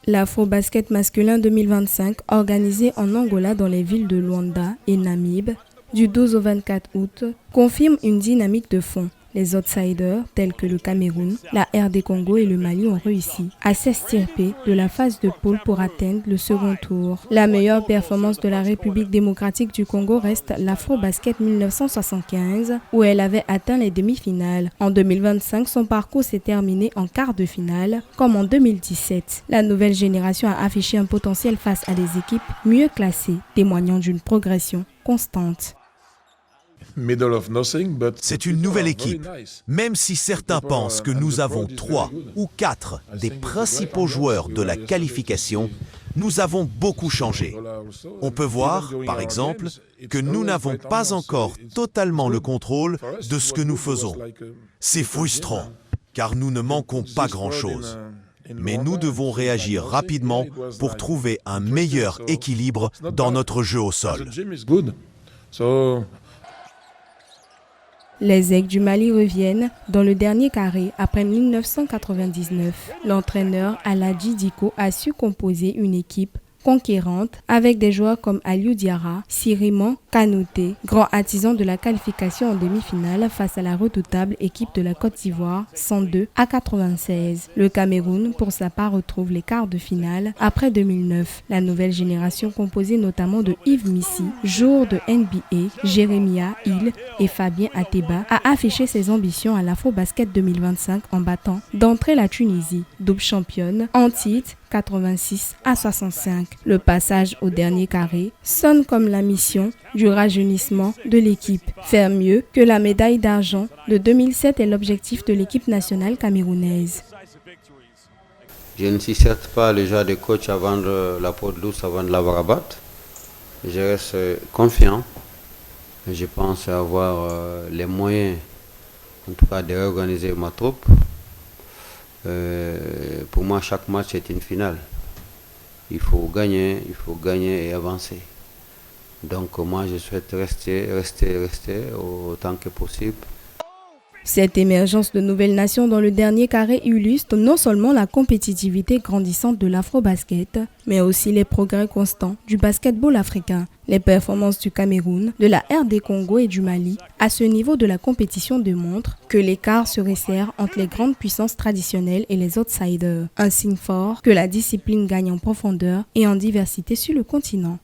L'Afro-Basket masculin 2025, organisé en Angola dans les villes de Luanda et Namibe, du 12 au 24 août, confirme une dynamique de fond. Les outsiders, tels que le Cameroun, la RD Congo et le Mali ont réussi à s'extirper de la phase de poule pour atteindre le second tour. La meilleure performance de la République démocratique du Congo reste l'Afro-Basket 1975, où elle avait atteint les demi-finales. En 2025, son parcours s'est terminé en quart de finale, comme en 2017. La nouvelle génération a affiché un potentiel face à des équipes mieux classées, témoignant d'une progression constante. C'est une nouvelle équipe. Même si certains pensent que nous avons 3 ou 4 des principaux joueurs de la qualification, nous avons beaucoup changé. On peut voir, par exemple, que nous n'avons pas encore totalement le contrôle de ce que nous faisons. C'est frustrant, car nous ne manquons pas grand-chose. Mais nous devons réagir rapidement pour trouver un meilleur équilibre dans notre jeu au sol. Les Aigles du Mali reviennent dans le dernier carré après 1999. L'entraîneur Aladji Diko a su composer une équipe conquérante avec des joueurs comme Aliou Diarra, Siriman Kanouté, grand artisan de la qualification en demi-finale face à la redoutable équipe de la Côte d'Ivoire 102-96. Le Cameroun, pour sa part, retrouve les quarts de finale après 2009. La nouvelle génération, composée notamment de Yves Missi, jour de NBA, Jérémia Hill et Fabien Ateba, a affiché ses ambitions à l'Afro-Basket 2025 en battant d'entrée la Tunisie, double championne, en titre 86-65. Le passage au dernier carré sonne comme la mission du rajeunissement de l'équipe. Faire mieux que la médaille d'argent de 2007 est l'objectif de l'équipe nationale camerounaise. Je ne suis certes pas le genre de coach à vendre la peau de l'ours avant de l'avoir à battre. Je reste confiant. Je pense avoir les moyens, en tout cas, de réorganiser ma troupe. Pour moi, chaque match est une finale. Il faut gagner et avancer. Donc moi, je souhaite rester autant que possible. Cette émergence de nouvelles nations dans le dernier carré illustre non seulement la compétitivité grandissante de l'Afro-Basket, mais aussi les progrès constants du basketball africain. Les performances du Cameroun, de la RD Congo et du Mali à ce niveau de la compétition démontrent que l'écart se resserre entre les grandes puissances traditionnelles et les outsiders. Un signe fort que la discipline gagne en profondeur et en diversité sur le continent.